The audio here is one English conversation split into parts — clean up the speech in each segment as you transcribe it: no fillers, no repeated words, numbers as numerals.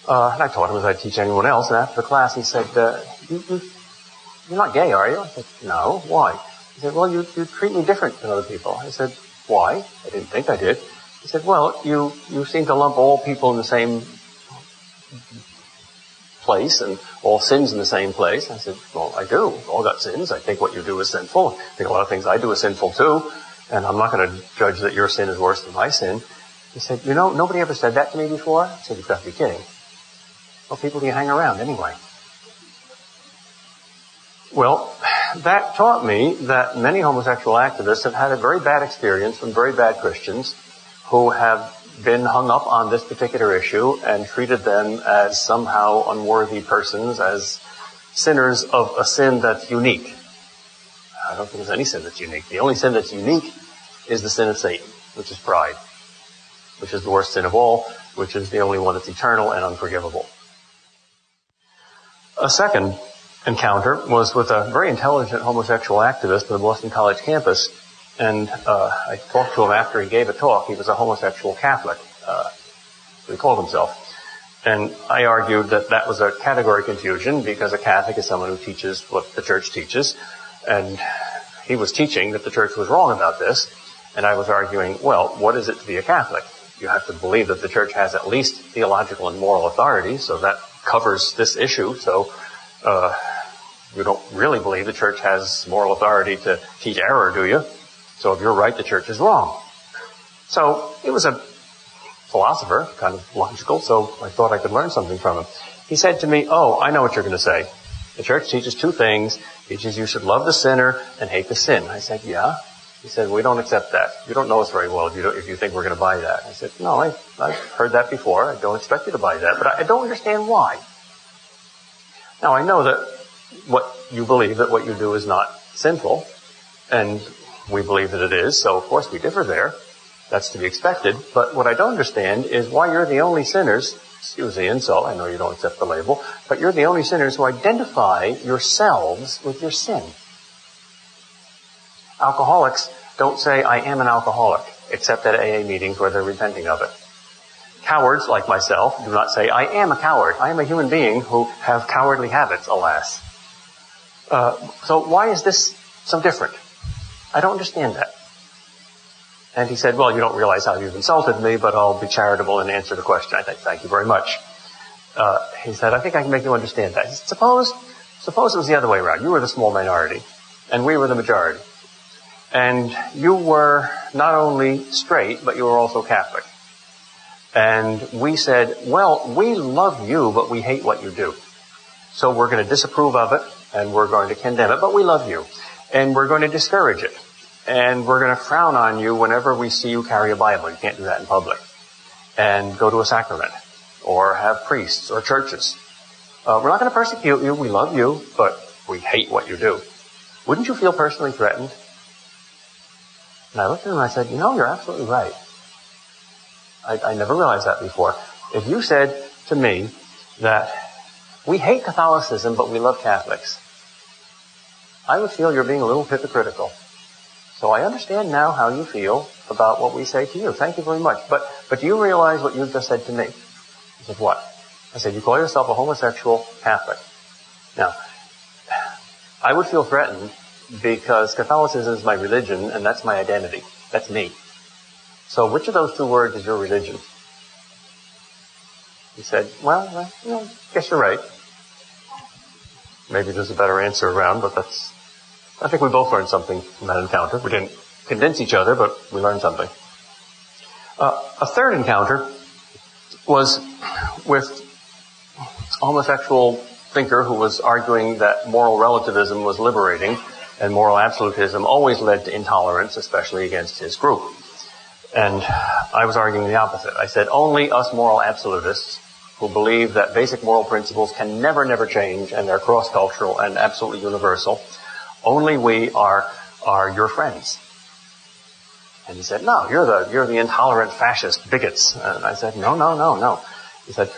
And I taught him as I teach anyone else. And after the class, he said, you're not gay, are you? I said, no. Why? He said, well, you treat me different than other people. I said, why? I didn't think I did. He said, well, you seem to lump all people in the same place and all sins in the same place. I said, well, I do. We've all got sins. I think what you do is sinful. I think a lot of things I do are sinful too. And I'm not going to judge that your sin is worse than my sin. He said, nobody ever said that to me before. I said, you've got to be kidding. What people do you hang around anyway? Well, that taught me that many homosexual activists have had a very bad experience from very bad Christians who have been hung up on this particular issue and treated them as somehow unworthy persons, as sinners of a sin that's unique. I don't think there's any sin that's unique. The only sin that's unique is the sin of Satan, which is pride, which is the worst sin of all, which is the only one that's eternal and unforgivable. A second encounter was with a very intelligent homosexual activist on the Boston College campus. And I talked to him after he gave a talk. He was a homosexual Catholic, he called himself. And I argued that was a category confusion because a Catholic is someone who teaches what the church teaches. And he was teaching that the church was wrong about this. And I was arguing, well, what is it to be a Catholic? You have to believe that the church has at least theological and moral authority, so that covers this issue. So you don't really believe the church has moral authority to teach error, do you? So if you're right, the church is wrong. So he was a philosopher, kind of logical, so I thought I could learn something from him. He said to me, I know what you're going to say. The church teaches two things. It teaches you should love the sinner and hate the sin. I said, yeah. He said, we don't accept that. You don't know us very well if you think we're going to buy that. I said, no, I've heard that before. I don't expect you to buy that, but I don't understand why. Now, I know that what you believe, that what you do is not sinful, and we believe that it is, so of course we differ there. That's to be expected. But what I don't understand is why you're the only sinners, excuse the insult, I know you don't accept the label, but you're the only sinners who identify yourselves with your sin. Alcoholics don't say, I am an alcoholic, except at AA meetings where they're repenting of it. Cowards, like myself, do not say, I am a coward. I am a human being who have cowardly habits, alas. So why is this so different? I don't understand that. And he said, well, you don't realize how you've insulted me, but I'll be charitable and answer the question. I said, thank you very much. He said, I think I can make you understand that. He said, suppose it was the other way around. You were the small minority, and we were the majority. And you were not only straight, but you were also Catholic. And we said, well, we love you, but we hate what you do. So we're going to disapprove of it, and we're going to condemn it, but we love you. And we're going to discourage it. And we're going to frown on you whenever we see you carry a Bible. You can't do that in public. And go to a sacrament. Or have priests or churches. We're not going to persecute you. We love you, but we hate what you do. Wouldn't you feel personally threatened? And I looked at him and I said, you're absolutely right. I never realized that before. If you said to me that we hate Catholicism, but we love Catholics, I would feel you're being a little hypocritical. So I understand now how you feel about what we say to you. Thank you very much. But do you realize what you've just said to me? He said, what? I said, you call yourself a homosexual Catholic. Now, I would feel threatened because Catholicism is my religion and that's my identity. That's me. So which of those two words is your religion? He said, well, I guess you're right. Maybe there's a better answer around, but I think we both learned something from that encounter. We didn't convince each other, but we learned something. A third encounter was with a homosexual thinker who was arguing that moral relativism was liberating and moral absolutism always led to intolerance, especially against his group. And I was arguing the opposite. I said, only us moral absolutists who believe that basic moral principles can never change and they're cross-cultural and absolutely universal, only we are your friends. And he said, no, you're the intolerant fascist bigots. And I said, no. He said,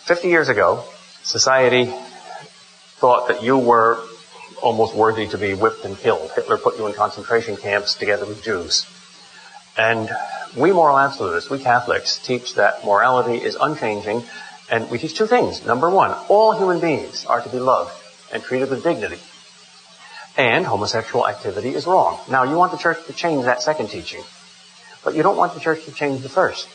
50 years ago, society thought that you were almost worthy to be whipped and killed. Hitler put you in concentration camps together with Jews. And we moral absolutists, we Catholics, teach that morality is unchanging And we teach two things. Number one, all human beings are to be loved and treated with dignity. And homosexual activity is wrong. Now, you want the church to change that second teaching, but you don't want the church to change the first.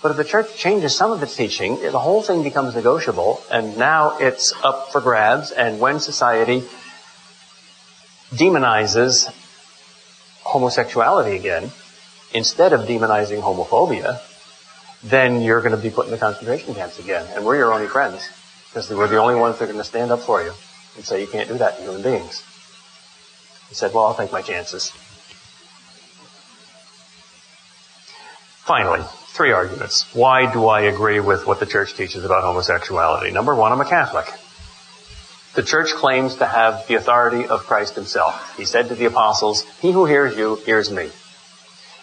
But if the church changes some of its teaching, the whole thing becomes negotiable, and now it's up for grabs, and when society demonizes homosexuality again, instead of demonizing homophobia, then you're going to be put in the concentration camps again, and we're your only friends, because we're the only ones that are going to stand up for you and say you can't do that to human beings. He said, well, I'll take my chances. Finally, 3 arguments. Why do I agree with what the church teaches about homosexuality? Number one, I'm a Catholic. The church claims to have the authority of Christ himself. He said to the apostles, he who hears you, hears me.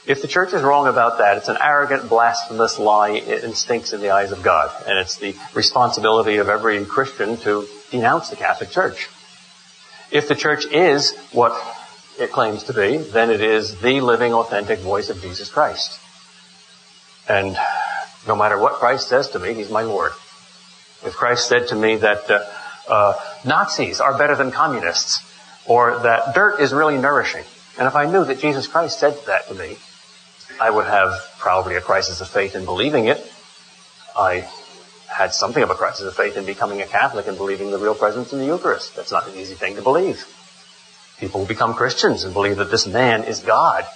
If the church is wrong about that, it's an arrogant, blasphemous lie. It stinks in the eyes of God. And it's the responsibility of every Christian to denounce the Catholic Church. If the church is what it claims to be, then it is the living, authentic voice of Jesus Christ. And no matter what Christ says to me, he's my Lord. If Christ said to me that Nazis are better than communists, or that dirt is really nourishing, and if I knew that Jesus Christ said that to me, I would have probably a crisis of faith in believing it. I had something of a crisis of faith in becoming a Catholic and believing the real presence in the Eucharist. That's not an easy thing to believe. People become Christians and believe that this man is God.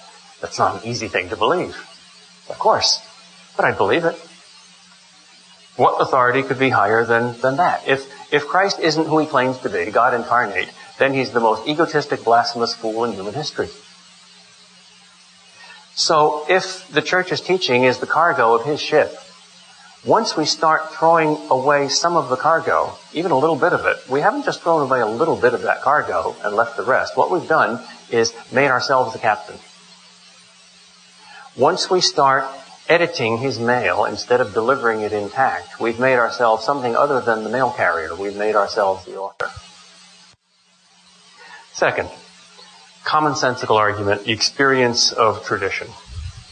That's not an easy thing to believe. Of course. But I believe it. What authority could be higher than that? If Christ isn't who he claims to be, God incarnate, then he's the most egotistic, blasphemous fool in human history. So if the church's teaching is the cargo of his ship, once we start throwing away some of the cargo, even a little bit of it, we haven't just thrown away a little bit of that cargo and left the rest. What we've done is made ourselves the captain. Once we start editing his mail instead of delivering it intact, we've made ourselves something other than the mail carrier. We've made ourselves the author. Second, commonsensical argument, the experience of tradition,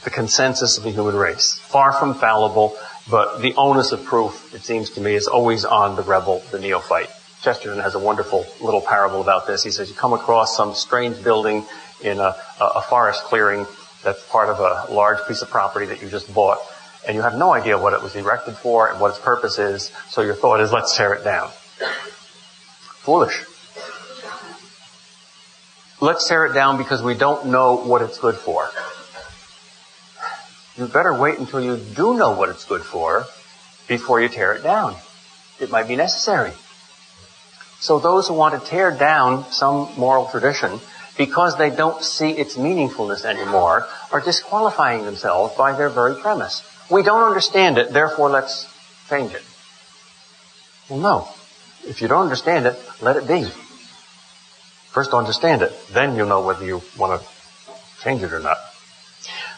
the consensus of the human race. Far from fallible, but the onus of proof, it seems to me, is always on the rebel, the neophyte. Chesterton has a wonderful little parable about this. He says you come across some strange building in a forest clearing that's part of a large piece of property that you just bought, and you have no idea what it was erected for and what its purpose is, so your thought is, let's tear it down. Foolish. Let's tear it down because we don't know what it's good for. You better wait until you do know what it's good for before you tear it down. It might be necessary. So those who want to tear down some moral tradition because they don't see its meaningfulness anymore are disqualifying themselves by their very premise. We don't understand it, therefore let's change it. Well, no. If you don't understand it, let it be. First understand it, then you'll know whether you want to change it or not.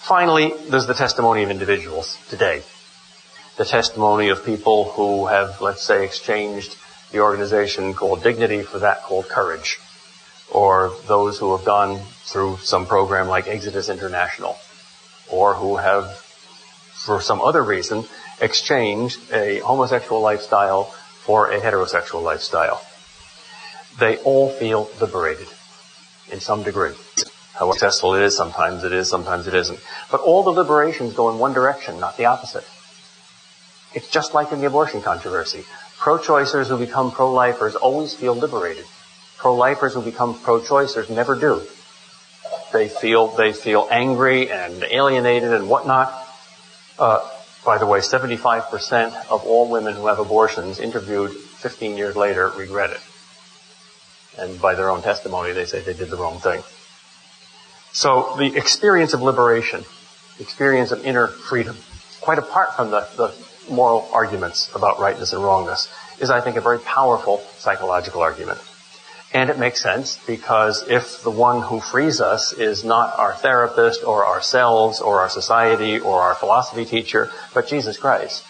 Finally, there's the testimony of individuals today. The testimony of people who have, let's say, exchanged the organization called Dignity for that called Courage. Or those who have gone through some program like Exodus International. Or who have, for some other reason, exchanged a homosexual lifestyle for a heterosexual lifestyle. They all feel liberated in some degree. How successful it is, sometimes it isn't. But all the liberations go in one direction, not the opposite. It's just like in the abortion controversy. Pro-choicers who become pro-lifers always feel liberated. Pro-lifers who become pro-choicers never do. They feel angry and alienated and whatnot. By the way, 75% of all women who have abortions interviewed 15 years later regret it. And by their own testimony, they say they did the wrong thing. So the experience of liberation, the experience of inner freedom, quite apart from the moral arguments about rightness and wrongness, is, I think, a very powerful psychological argument. And it makes sense because if the one who frees us is not our therapist or ourselves or our society or our philosophy teacher, but Jesus Christ,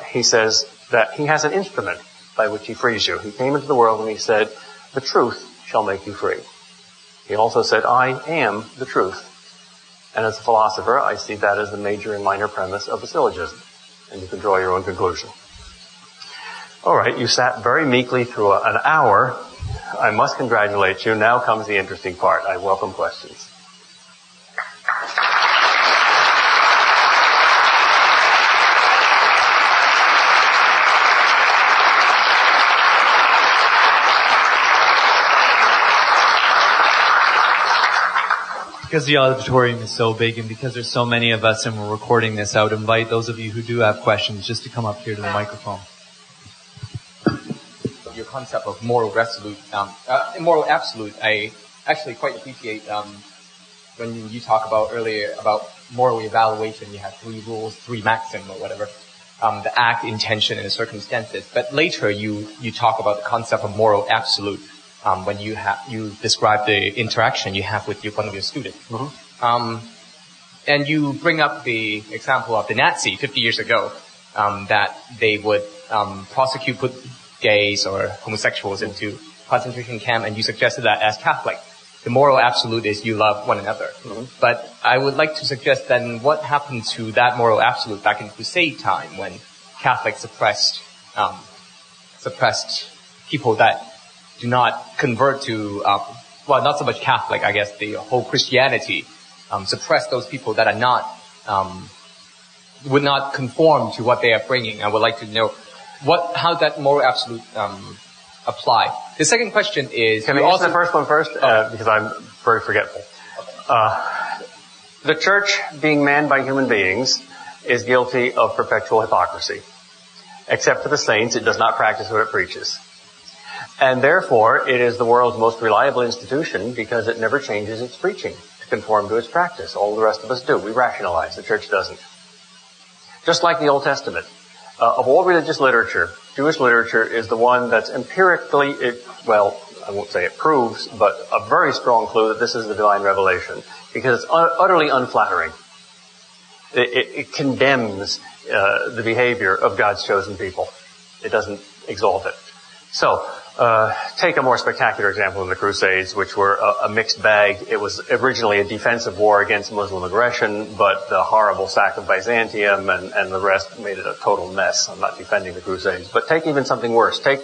he says that he has an instrument by which he frees you. He came into the world and he said, the truth shall make you free. He also said, I am the truth. And as a philosopher, I see that as the major and minor premise of the syllogism. And you can draw your own conclusion. All right, you sat very meekly through an hour. I must congratulate you. Now comes the interesting part. I welcome questions. Because the auditorium is so big and because there's so many of us and we're recording this, I would invite those of you who do have questions just to come up here to the microphone. Your concept of moral absolute, I actually quite appreciate when you talk about earlier about moral evaluation. You have 3 rules, 3 maxims or whatever, the act, intention, and the circumstances. But later you talk about the concept of moral absolute. When you describe the interaction you have with one of your students. Mm-hmm. And you bring up the example of the Nazi 50 years ago, that they would put gays or homosexuals into concentration camp, and you suggested that as Catholic, the moral absolute is you love one another. Mm-hmm. But I would like to suggest then what happened to that moral absolute back in Crusade time when Catholics suppressed people that do not convert to, not so much Catholic, I guess, the whole Christianity, suppress those people that are not, would not conform to what they are bringing. I would like to know how that moral absolute, apply. The second question is... Can I answer the first one first? Because I'm very forgetful. The church, being manned by human beings, is guilty of perpetual hypocrisy. Except for the saints, it does not practice what it preaches. And therefore, it is the world's most reliable institution because it never changes its preaching to conform to its practice. All the rest of us do. We rationalize. The church doesn't. Just like the Old Testament. Of all religious literature, Jewish literature is the one that's empirically, I won't say it proves, but a very strong clue that this is the divine revelation because it's utterly unflattering. It condemns the behavior of God's chosen people. It doesn't exalt it. So, take a more spectacular example in the Crusades, which were a mixed bag. It was originally a defensive war against Muslim aggression, but the horrible sack of Byzantium and the rest made it a total mess. I'm not defending the Crusades, but take even something worse. Take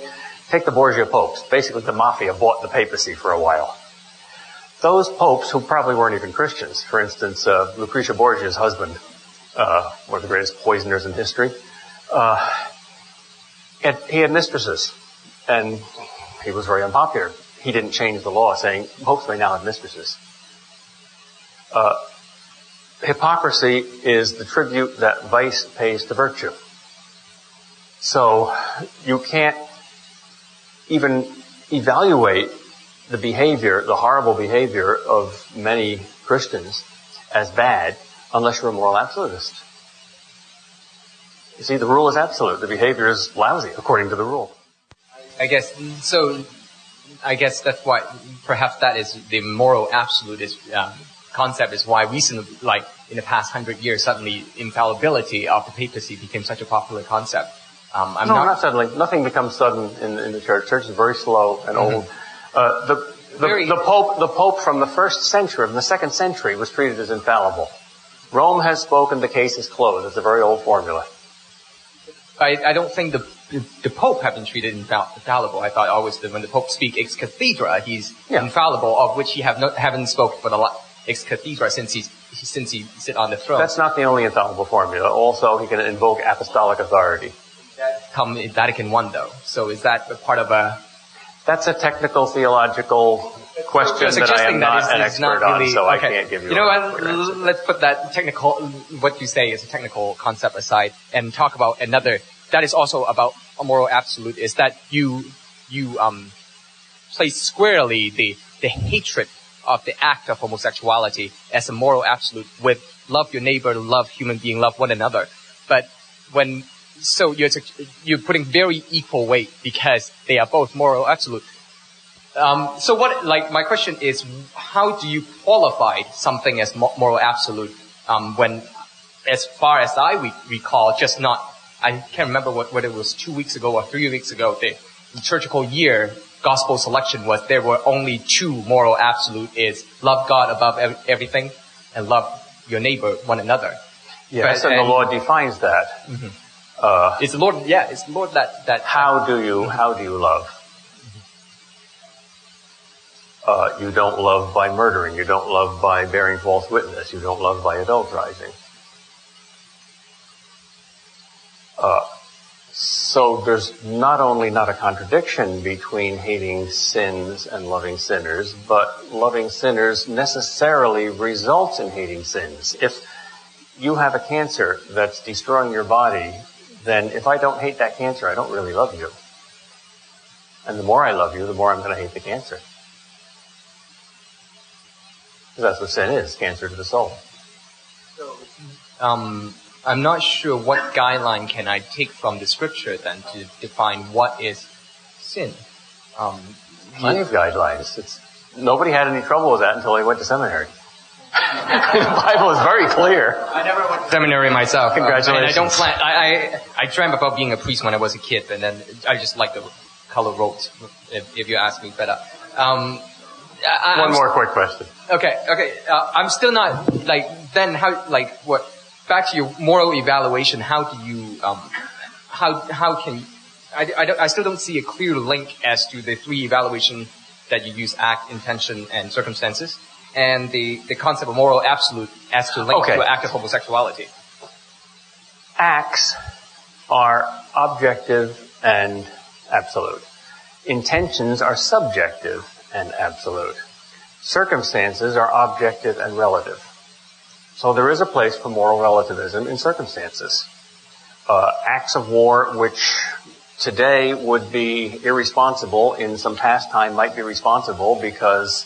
the Borgia popes. Basically, the mafia bought the papacy for a while. Those popes, who probably weren't even Christians, for instance, Lucretia Borgia's husband, one of the greatest poisoners in history, he had mistresses. And he was very unpopular. He didn't change the law saying popes may now have mistresses. Hypocrisy is the tribute that vice pays to virtue. So you can't even evaluate the horrible behavior of many Christians as bad unless you're a moral absolutist. You see, the rule is absolute. The behavior is lousy according to the rule. I guess that's why perhaps that is the moral absolute concept is why recently, like in the past 100 years, suddenly infallibility of the papacy became such a popular concept. Not suddenly. Nothing becomes sudden in the church. The church is very slow and old. The Pope from the first century, from the second century, was treated as infallible. Rome has spoken, the case is closed. It's a very old formula. I don't think the Pope have been treated infallible. I thought always that when the Pope speaks ex cathedra, he's infallible, of which he haven't spoken for the ex cathedra since he sit on the throne. That's not the only infallible formula. Also, he can invoke apostolic authority. That come in Vatican I, though. So is that part of a... That's a technical theological question that I am not an expert on, so I can't give you. You know what? Let's put that technical, what you say is a technical concept aside, and talk about another. That is also about a moral absolute. Is that you place squarely the hatred of the act of homosexuality as a moral absolute with love your neighbor, love human being, love one another. But you're putting very equal weight because they are both moral absolute. My question is, how do you qualify something as moral absolute, when, as far as I recall, I can't remember whether it was 2 weeks ago or 3 weeks ago, the liturgical year gospel selection was there were only 2 moral absolute is love God above everything and love your neighbor, one another. Yes, and the law defines that. Mm-hmm. It's the Lord. Yeah, it's the Lord that. How do you love? You don't love by murdering. You don't love by bearing false witness. You don't love by adulterizing. So there's not only not a contradiction between hating sins and loving sinners, but loving sinners necessarily results in hating sins. If you have a cancer that's destroying your body, then if I don't hate that cancer, I don't really love you. And the more I love you, the more I'm going to hate the cancer. Because that's what sin is, cancer to the soul. So, I'm not sure what guideline can I take from the scripture then to define what is sin. Plenty of guidelines. Nobody had any trouble with that until they went to seminary. The Bible is very clear. I never went to seminary myself. Congratulations. And I don't plan. I dreamt about being a priest when I was a kid, and then I just like the color robes, if you ask me. But one more quick question. Okay. I'm still not then how what. Back to your moral evaluation, how do you, how can, I still don't see a clear link as to the three evaluation that you use: act, intention, and circumstances, and the concept of moral absolute as to link to act of homosexuality. Acts are objective and absolute. Intentions are subjective and absolute. Circumstances are objective and relative. So there is a place for moral relativism in circumstances. Acts of war which today would be irresponsible in some past time might be responsible because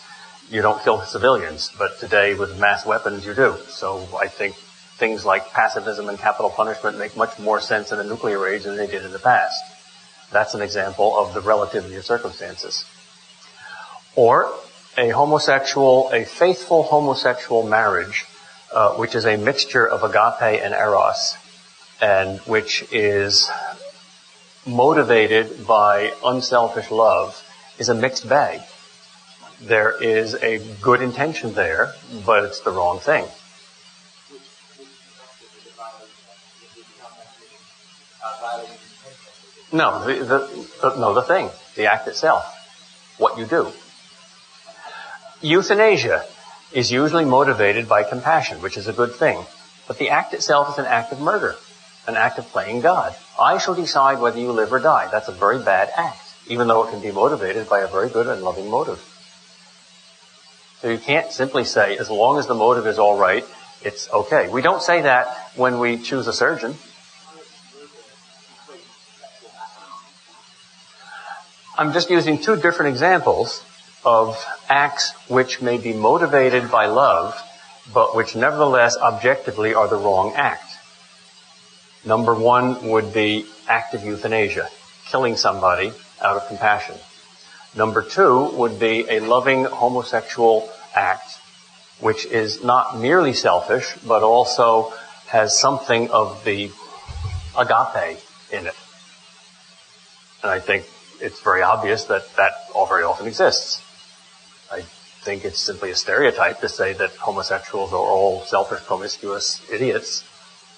you don't kill civilians, but today with mass weapons you do. So I think things like pacifism and capital punishment make much more sense in a nuclear age than they did in the past. That's an example of the relativity of circumstances. Or a faithful homosexual marriage which is a mixture of agape and eros, and which is motivated by unselfish love, is a mixed bag. There is a good intention there, but it's the wrong thing. No, the thing, the act itself, what you do. Euthanasia is usually motivated by compassion, which is a good thing. But the act itself is an act of murder, an act of playing God. I shall decide whether you live or die. That's a very bad act, even though it can be motivated by a very good and loving motive. So you can't simply say, as long as the motive is all right, it's okay. We don't say that when we choose a surgeon. I'm just using two different examples of acts which may be motivated by love, but which nevertheless objectively are the wrong act. Number one would be active euthanasia, killing somebody out of compassion. Number two would be a loving homosexual act, which is not merely selfish, but also has something of the agape in it. And I think it's very obvious that all very often exists. I think it's simply a stereotype to say that homosexuals are all selfish, promiscuous idiots.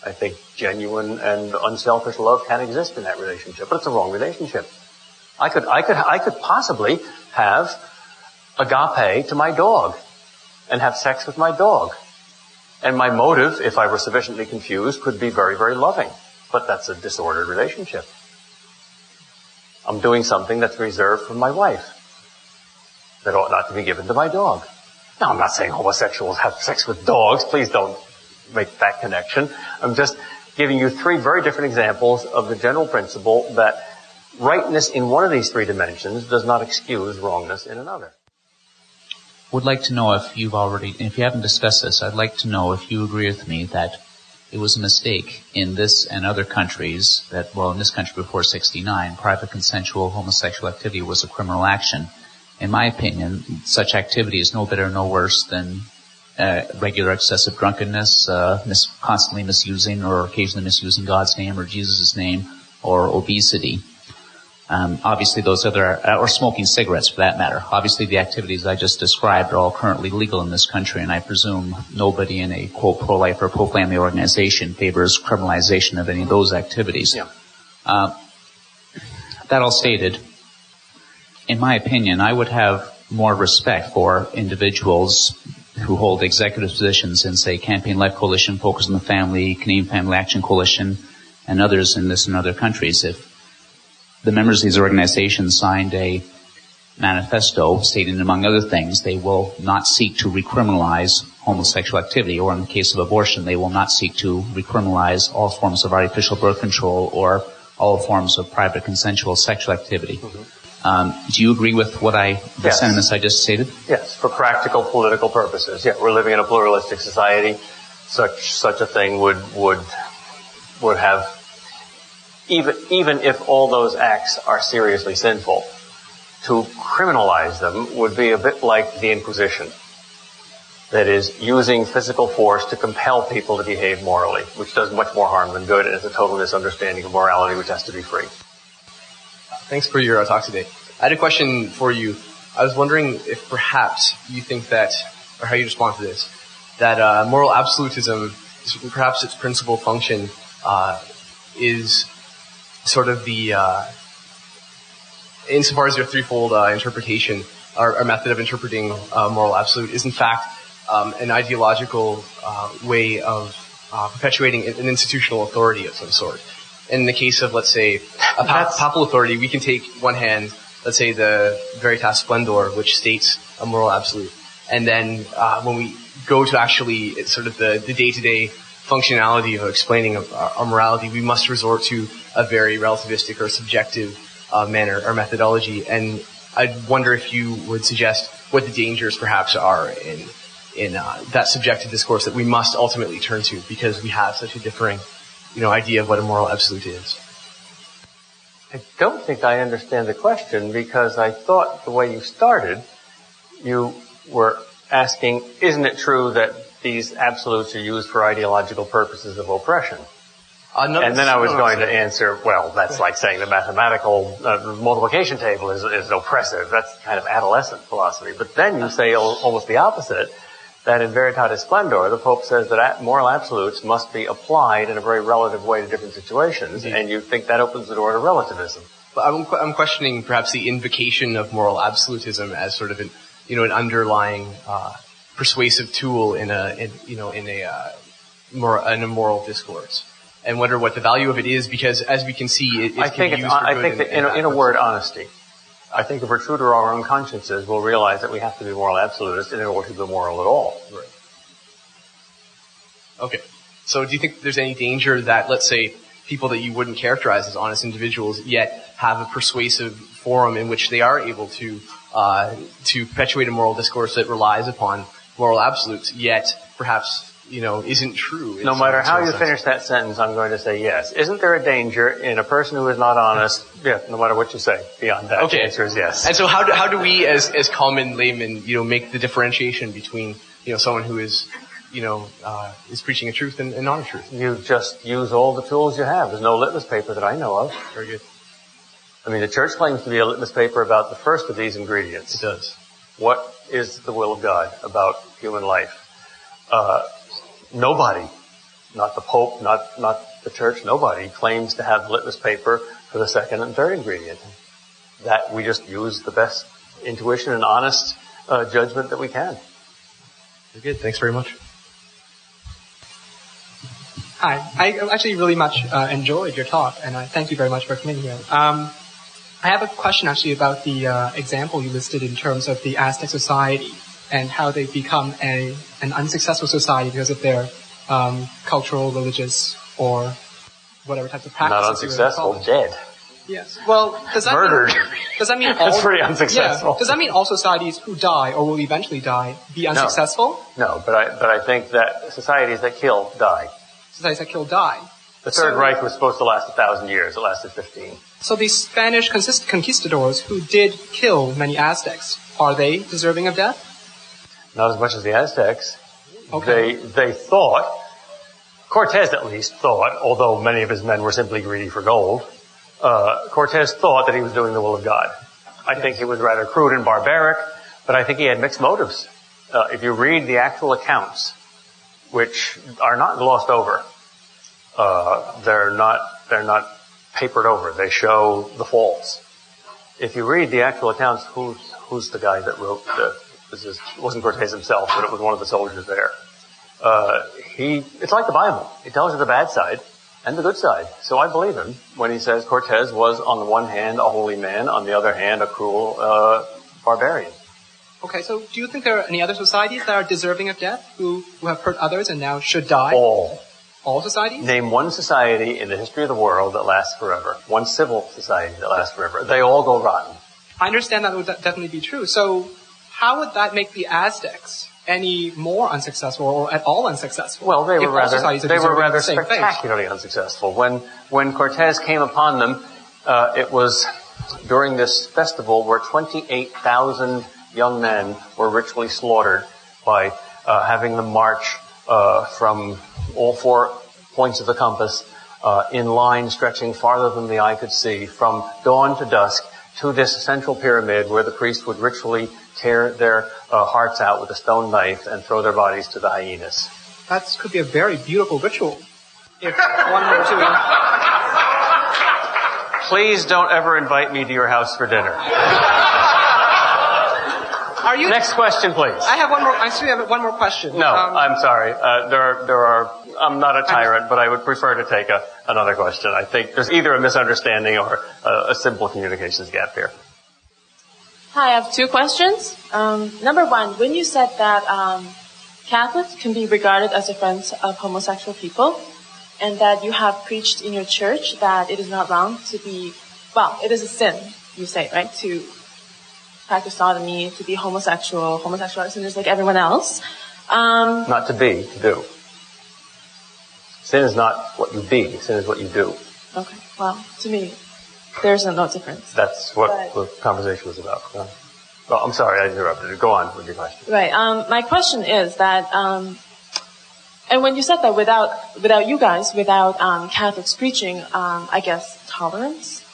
I think genuine and unselfish love can exist in that relationship, but it's a wrong relationship. I could possibly have agape to my dog and have sex with my dog. And my motive, if I were sufficiently confused, could be very, very loving. But that's a disordered relationship. I'm doing something that's reserved for my wife that ought not to be given to my dog. Now, I'm not saying homosexuals have sex with dogs. Please don't make that connection. I'm just giving you three very different examples of the general principle that rightness in one of these three dimensions does not excuse wrongness in another. Would like to know if you haven't discussed this, I'd like to know if you agree with me that it was a mistake in this and other countries that, well, in this country before 69, private consensual homosexual activity was a criminal action. In my opinion, such activity is no better, no worse than regular excessive drunkenness, constantly misusing or occasionally misusing God's name or Jesus' name, or obesity. Obviously those other, or smoking cigarettes for that matter. Obviously the activities I just described are all currently legal in this country, and I presume nobody in a, quote, pro-life or pro-family organization favors criminalization of any of those activities. Yeah. That all stated, in my opinion, I would have more respect for individuals who hold executive positions in, say, Campaign Life Coalition, Focus on the Family, Canadian Family Action Coalition, and others in this and other countries. If the members of these organizations signed a manifesto stating, among other things, they will not seek to recriminalize homosexual activity, or in the case of abortion, they will not seek to recriminalize all forms of artificial birth control or all forms of private consensual sexual activity. Mm-hmm. Do you agree with what the sentiments I just stated? Yes, for practical political purposes. Yeah, we're living in a pluralistic society. Such a thing would have, even if all those acts are seriously sinful, to criminalize them would be a bit like the Inquisition. That is, using physical force to compel people to behave morally, which does much more harm than good, and it's a total misunderstanding of morality, which has to be free. Thanks for your talk today. I had a question for you. I was wondering if perhaps you think that, or how you respond to this, that moral absolutism, perhaps its principal function, is sort of the, insofar as your threefold interpretation, or method of interpreting moral absolute, is in fact an ideological way of perpetuating an institutional authority of some sort. In the case of, let's say, a papal authority, we can take one hand, let's say the Veritas Splendor, which states a moral absolute. And then when we go to actually sort of the day-to-day functionality of explaining our morality, we must resort to a very relativistic or subjective manner or methodology. And I'd wonder if you would suggest what the dangers perhaps are in that subjective discourse that we must ultimately turn to, because we have such a differing idea of what a moral absolute is. I don't think I understand the question, because I thought the way you started, you were asking, isn't it true that these absolutes are used for ideological purposes of oppression? And then I was going to answer, well, that's like saying the mathematical multiplication table is oppressive. That's kind of adolescent philosophy. But then you say almost the opposite, that in Veritatis Splendor, the Pope says that moral absolutes must be applied in a very relative way to different situations, Indeed. And you think that opens the door to relativism. But I'm questioning perhaps the invocation of moral absolutism as sort of an underlying persuasive tool in a moral discourse, and wonder what the value of it is, because as we can see, it can be used for good. I think that in a word, honesty. I think if we're true to our own consciences, we'll realize that we have to be moral absolutists in order to be moral at all. Right. Okay. So do you think there's any danger that, let's say, people that you wouldn't characterize as honest individuals yet have a persuasive forum in which they are able to perpetuate a moral discourse that relies upon moral absolutes, yet perhaps isn't true? No matter how you finish that sentence, I'm going to say yes. Isn't there a danger in a person who is not honest? Yeah, no matter what you say. Beyond that, the answer is yes. And so how do we, as common laymen, make the differentiation between, someone who is, is preaching a truth and not a truth? You just use all the tools you have. There's no litmus paper that I know of. Very good. I mean, the church claims to be a litmus paper about the first of these ingredients. It does. What is the will of God about human life? Nobody, not the Pope, not the church, nobody claims to have litmus paper for the second and third ingredient. That we just use the best intuition and honest judgment that we can. Very good. Thanks very much. Hi. I actually really much enjoyed your talk, and I thank you very much for coming here. I have a question actually about the example you listed in terms of the Aztec society and how they become an unsuccessful society because of their cultural, religious, or whatever types of practices. Not unsuccessful, dead. Yes. Well, does that murdered? Does that mean all? That's pretty unsuccessful. Yeah. Does that mean all societies who die or will eventually die be unsuccessful? No, but I think that societies that kill die. Societies that kill die. The Third Reich was supposed to last 1,000 years. It lasted 15. So the Spanish conquistadors who did kill many Aztecs, are they deserving of death? Not as much as the Aztecs. Okay. They thought, Cortez at least thought, although many of his men were simply greedy for gold, Cortez thought that he was doing the will of God. I think he was rather crude and barbaric, but I think he had mixed motives. If you read the actual accounts, which are not glossed over, they're not papered over. They show the faults. If you read the actual accounts, who's the guy that wrote it wasn't Cortez himself, but it was one of the soldiers there. It's like the Bible. It tells you the bad side and the good side. So I believe him when he says Cortez was, on the one hand, a holy man, on the other hand, a cruel barbarian. Okay, so do you think there are any other societies that are deserving of death, who have hurt others and now should die? All societies? Name one society in the history of the world that lasts forever. One civil society that lasts forever. They all go rotten. I understand that would definitely be true. So how would that make the Aztecs any more unsuccessful or at all unsuccessful? Well, they were rather spectacularly unsuccessful. When Cortez came upon them, it was during this festival where 28,000 young men were ritually slaughtered by having them march from all 4 points of the compass in line stretching farther than the eye could see, from dawn to dusk, to this central pyramid where the priest would ritually tear their hearts out with a stone knife and throw their bodies to the hyenas. That could be a very beautiful ritual. If one were to... Please don't ever invite me to your house for dinner. Next question, please. I actually have one more question. No, I'm sorry. I'm not a tyrant, but I would prefer to take another question. I think there's either a misunderstanding or a simple communications gap here. Hi, I have 2 questions. Number 1, when you said that Catholics can be regarded as a friend of homosexual people, and that you have preached in your church that it is not wrong to be, well, it is a sin, you say, right, to practice sodomy, to be homosexual are sinners like everyone else. Not to be, to do. Sin is not what you be, sin is what you do. Okay, well, to me, there's no difference. That's what the conversation was about. Well, I'm sorry, I interrupted you. Go on with your question. Right. My question is that, and when you said that without you guys, without Catholics preaching, I guess, tolerance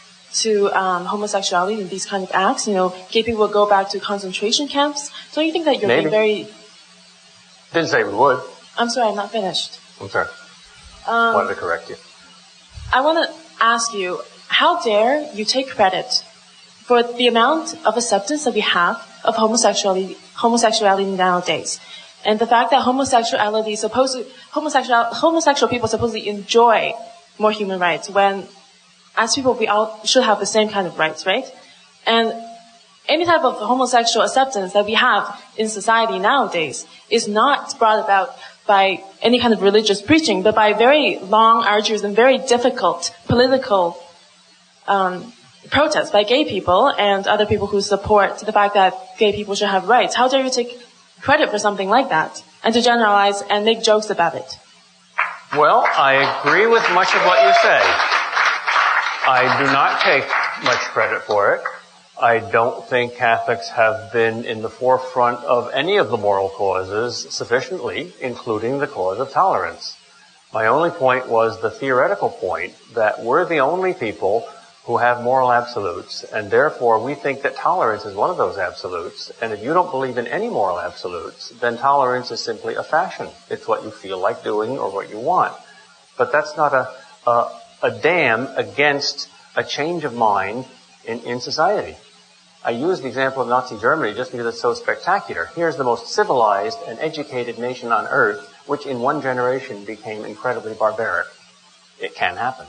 to homosexuality and these kind of acts, gay people would go back to concentration camps. Don't you think that you're being very... Didn't say we would. I'm sorry, I'm not finished. I'm sorry. Wanted to correct you. I want to ask you, how dare you take credit for the amount of acceptance that we have of homosexuality nowadays, and the fact that homosexual people supposedly enjoy more human rights, when as people we all should have the same kind of rights, right? And any type of homosexual acceptance that we have in society nowadays is not brought about by any kind of religious preaching, but by very long, arduous, and very difficult political protests by gay people and other people who support the fact that gay people should have rights. How dare you take credit for something like that and to generalize and make jokes about it? Well, I agree with much of what you say. I do not take much credit for it. I don't think Catholics have been in the forefront of any of the moral causes sufficiently, including the cause of tolerance. My only point was the theoretical point that we're the only people who have moral absolutes, and therefore we think that tolerance is one of those absolutes. And if you don't believe in any moral absolutes, then tolerance is simply a fashion. It's what you feel like doing or what you want. But that's not a dam against a change of mind in society. I use the example of Nazi Germany just because it's so spectacular. Here's the most civilized and educated nation on earth, which in one generation became incredibly barbaric. It can happen.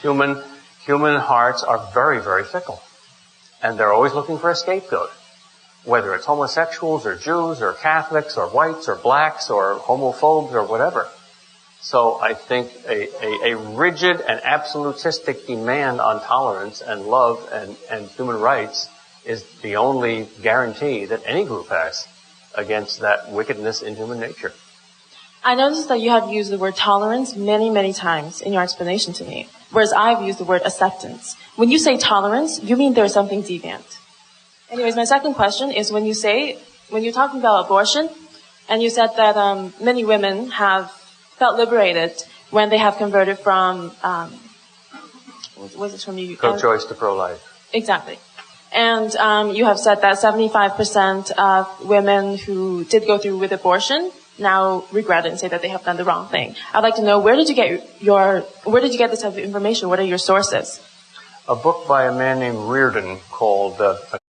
Human hearts are very, very fickle. And they're always looking for a scapegoat. Whether it's homosexuals or Jews or Catholics or whites or blacks or homophobes or whatever. So I think a rigid and absolutistic demand on tolerance and love and human rights is the only guarantee that any group has against that wickedness in human nature. I noticed that you have used the word tolerance many, many times in your explanation to me, whereas I've used the word acceptance. When you say tolerance, you mean there's something deviant. Anyways, my second question is when you're talking about abortion, and you said that many women have felt liberated when they have converted from Was this from you? Pro-choice to pro-life. Exactly. And you have said that 75% of women who did go through with abortion now regret it and say that they have done the wrong thing. I'd like to know, where did you get this type of information? What are your sources? A book by a man named Reardon called